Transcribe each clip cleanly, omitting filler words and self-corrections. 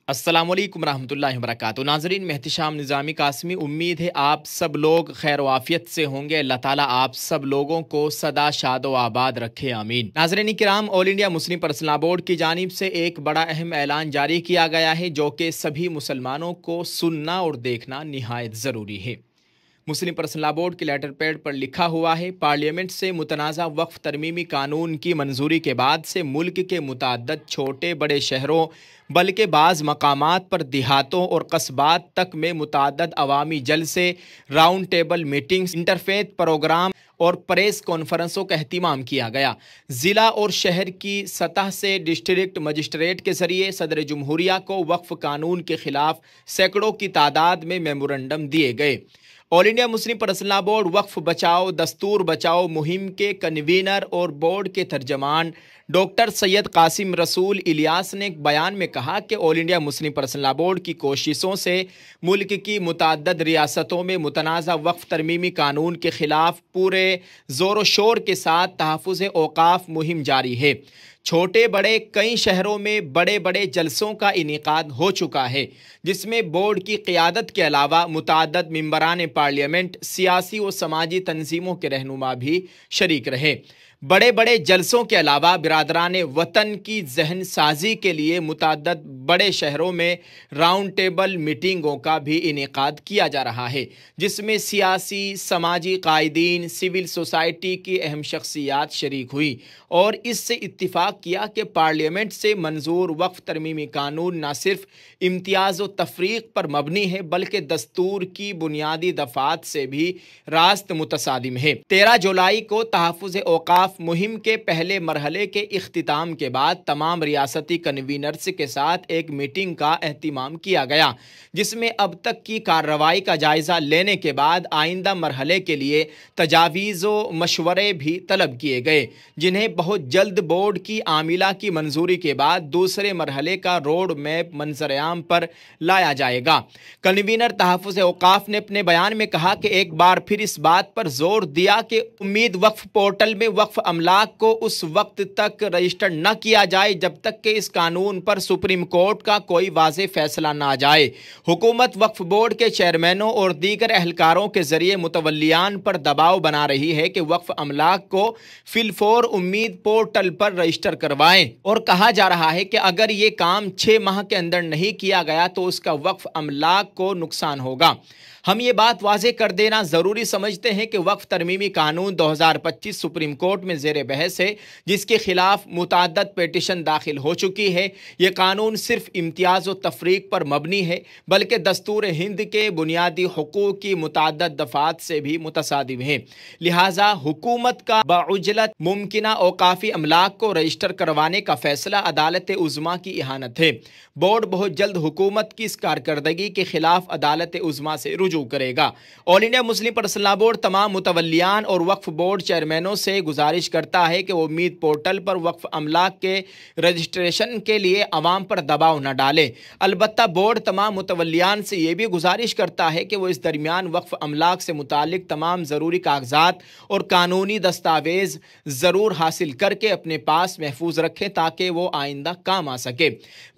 अस्सलाम वालेकुम रहमतुल्लाहि व बरकातुहू। नाज़रीन, मैं एहतिशाम निज़ामी कासमी। उम्मीद है आप सब लोग खैर वाफियत से होंगे। अल्लाह ताला आप सब लोगों को सदा शादो आबाद रखे, आमीन। नाज़रीन किराम, all India Muslim personal board की जानिब से एक बड़ा अहम ऐलान जारी किया गया है, जो कि सभी मुसलमानों को सुनना और देखना निहायत ज़रूरी है। मुस्लिम पर्सनल बोर्ड के लेटर पैड पर लिखा हुआ है, पार्लियामेंट से मुतनाज़ा वक्फ तरमीमी कानून की मंजूरी के बाद से मुल्क के मुतअद्दिद छोटे बड़े शहरों बल्कि बाज़ मकामात पर देहातों और कस्बात तक में मुतअद्दिद अवामी जलसे, round table meetings, interfaith programme और प्रेस कॉन्फ्रेंसों का अहतमाम किया गया। ज़िला और शहर की सतह से डिस्ट्रिक्ट मजिस्ट्रेट के ज़रिए सदर जमहूरिया को वक्फ कानून के ख़िलाफ़ सैकड़ों की तादाद में मेमोरेंडम दिए गए। All India Muslim personal board वक्फ बचाओ दस्तूर बचाओ मुहिम के कन्वीनर और बोर्ड के तर्जमान डॉक्टर सैयद कासिम रसूल इलियास ने एक बयान में कहा कि all India Muslim personal board की कोशिशों से मुल्क की मुतअद्दिद रियासतों में मुतनाज़ा वक्फ तरमीमी कानून के ख़िलाफ़ पूरे ज़ोर शोर के साथ तहफ़्फ़ुज़ औक़ाफ़ मुहिम जारी है। छोटे बड़े कई शहरों में बड़े बड़े जलसों का इनेकाद हो चुका है, जिसमें बोर्ड की क़ियादत के अलावा मुतअद्दिद मेंबरान पार्लियामेंट, सियासी व समाजी तंजीमों के रहनुमा भी शरीक रहे। बड़े बड़े जलसों के अलावा बिरादरान वतन की जहन साजी के लिए मुतअद्दिद बड़े शहरों में राउंड टेबल मीटिंगों का भी इनेकाद किया जा रहा है, जिसमें सियासी समाजी कायदीन, सिविल सोसाइटी की अहम शख्सियात शरीक हुई और इससे इत्तिफाक किया कि पार्लियामेंट से मंजूर वक्फ तरमीमी कानून न सिर्फ इम्तियाज़ व तफरीक पर मबनी है, बल्कि दस्तूर की बुनियादी दफ़ात से भी रास्त मुतसादिम है। 13 जुलाई को तहफ़्फ़ुज़ औक़ाफ़ मुहिम के पहले मरहले के इख्तिताम के बाद तमाम रियासती कन्वीनर्स के साथ एक मीटिंग का एहतिमाम किया गया, जिसमें अब तक की कार्रवाई का जायज़ा लेने के बाद आइंदा मरहले के लिए तजावीज़ व मशवरे भी तलब किए गए, जिन्हें बहुत जल्द बोर्ड की आमिला की मंजूरी के बाद दूसरे मरहले का रोड मैप मंजर-ए-आम पर लाया जाएगा। कन्वीनर तहफ़्फ़ुज़ औक़ाफ़ ने अपने बयान में कहा कि एक बार फिर इस बात पर जोर दिया कि उम्मीद वक्फ पोर्टल में वक्फ अमलाक को उस वक्त तक रजिस्टर न किया जाए जब तक कि इस कानून पर सुप्रीम कोर्ट का कोई वाज़ेह फैसला न आ जाए। हुकूमत वक्फ बोर्ड के चेयरमैनों और दीगर एहलकारों के जरिए मुतवल्लियान पर दबाव बना रही है कि वक्फ अमलाक को फिलफोर उम्मीद पोर्टल पर रजिस्टर करवाएं और कहा जा रहा है कि अगर ये काम 6 माह के अंदर नहीं किया गया तो उसका वक्फ अमलाक को नुकसान होगा। हम ये बात वाज़ेह कर देना ज़रूरी समझते हैं कि वक्फ तरमीमी कानून 2025 सुप्रीम कोर्ट में ज़ेर बहस है, जिसके खिलाफ मुतअद्दिद पिटीशन दाखिल हो चुकी है। ये कानून सिर्फ इम्तियाज़ व तफरीक पर मबनी है, बल्कि दस्तूर हिंद के बुनियादी हुकूक की मुतअद्दिद दफ़ात से भी मुतसादिम है। लिहाजा हुकूमत का बाउजलत मुमकिना औक़ाफ़ी अमलाक को रजिस्टर करवाने का फैसला अदालत उज़्मा की इहानत है। बोर्ड बहुत जल्द हुकूमत की इस कारकर्दगी के खिलाफ अदालत उज़्मा से रुजू करेगा। All India Muslim personal board तमाम मुतवल्लियान और वक्फ बोर्ड चेयरमैनों से गुजारिश करता है कि वो उम्मीद पोर्टल पर वक्फ अमलाक के रजिस्ट्रेशन के लिए अवाम पर दबाव न डालें। अलबत्ता बोर्ड तमाम मुतवल्लियान से ये भी गुजारिश करता है कि वो इस दरमियान वक्फ अमलाक से मुतालिक तमाम ज़रूरी कागजात और कानूनी दस्तावेज़ ज़रूर हासिल करके अपने पास महफूज रखें, ताकि वो आइंदा काम आ सके।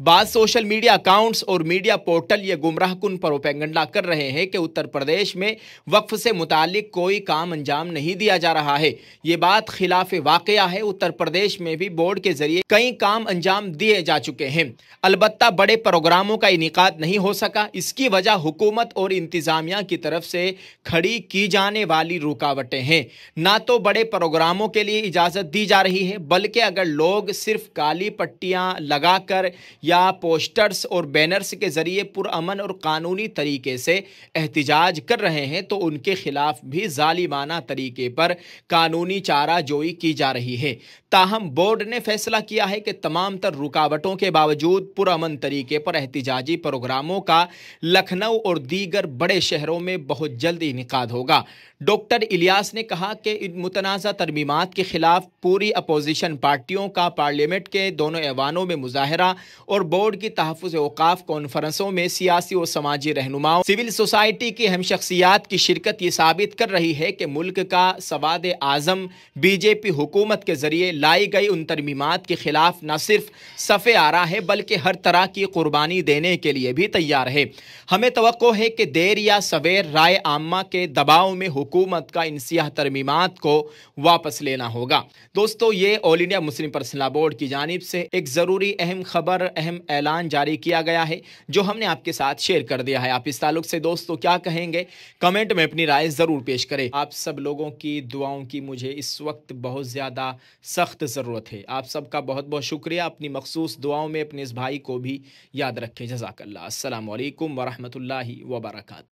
बाद सोशल मीडिया अकाउंट्स और मीडिया पोर्टल ये गुमराह कुन प्रोपेगेंडा कर रहे हैं कि उत्तर प्रदेश में वक्फ से मुतालिक कोई काम अंजाम नहीं दिया जा रहा है। ये बात खिलाफ वाक़या है। उत्तर प्रदेश में भी बोर्ड के जरिए कई काम अंजाम दिए जा चुके हैं, अलबत्ता बड़े प्रोग्रामों का इनेकाद नहीं हो सका। इसकी वजह हुकूमत और इंतजामिया की तरफ से खड़ी की जाने वाली रुकावटें हैं। ना तो बड़े प्रोग्रामों के लिए इजाज़त दी जा रही है, बल्कि अगर लोग सिर्फ काली पट्टियाँ लगाकर या पोस्टर्स और बैनर्स के जरिए पुरअमन और कानूनी तरीके से एहतिजाज कर रहे हैं तो उनके खिलाफ भी जालिमाना तरीके पर कानूनी चारा जोई की जा रही है। ताहम बोर्ड ने फैसला किया है कि तमाम तर रुकावटों के बावजूद पुरअमन तरीके पर एहतिजाजी प्रोग्रामों का लखनऊ और दीगर बड़े शहरों में बहुत जल्द इनेकाद होगा। डॉक्टर इलियास ने कहा कि इन मुतनाज़ा तरमीमात के खिलाफ पूरी अपोजिशन पार्टियों का पार्लियामेंट के दोनों ऐवानों में मुजाहरा और बोर्ड की तहफ़्फ़ुज़ औक़ाफ़ कॉन्फ्रेंसों में सियासी और समाजी रहनुमाओं, सिविल सोसाइटी की अहम शख्सियात की शिरकत ये साबित कर रही है कि मुल्क का सवाद आज़म BJP बीजेपी हुकूमत के ज़रिए लाई गई उन तरमीमात के ख़िलाफ़ न सिर्फ सफ़े आ रहा है बल्कि हर तरह की कुर्बानी देने के लिए भी तैयार है। हमें तवक्को है कि देर या सवेर राय आम्मा के दबाव में हुकूमत का इन सियाह तरमीमात को वापस लेना होगा। दोस्तों, ये all India Muslim personal law board की जानिब से एक ज़रूरी अहम खबर, अहम ऐलान जारी किया गया है जो हमने आपके साथ शेयर कर दिया है। आप इस ताल्लुक से दोस्तों क्या कहेंगे, कमेंट में अपनी राय ज़रूर पेश करें। आप सब लोगों की दुआओं की मुझे इस वक्त बहुत ज़्यादा सख्त ज़रूरत है। आप सबका बहुत बहुत शुक्रिया। अपनी मखसूस दुआओं में अपने इस भाई को भी याद रखें। जज़ाकल्लाह। अस्सलामु अलैकुम वरहमतुल्लाहि वबरकातुहू।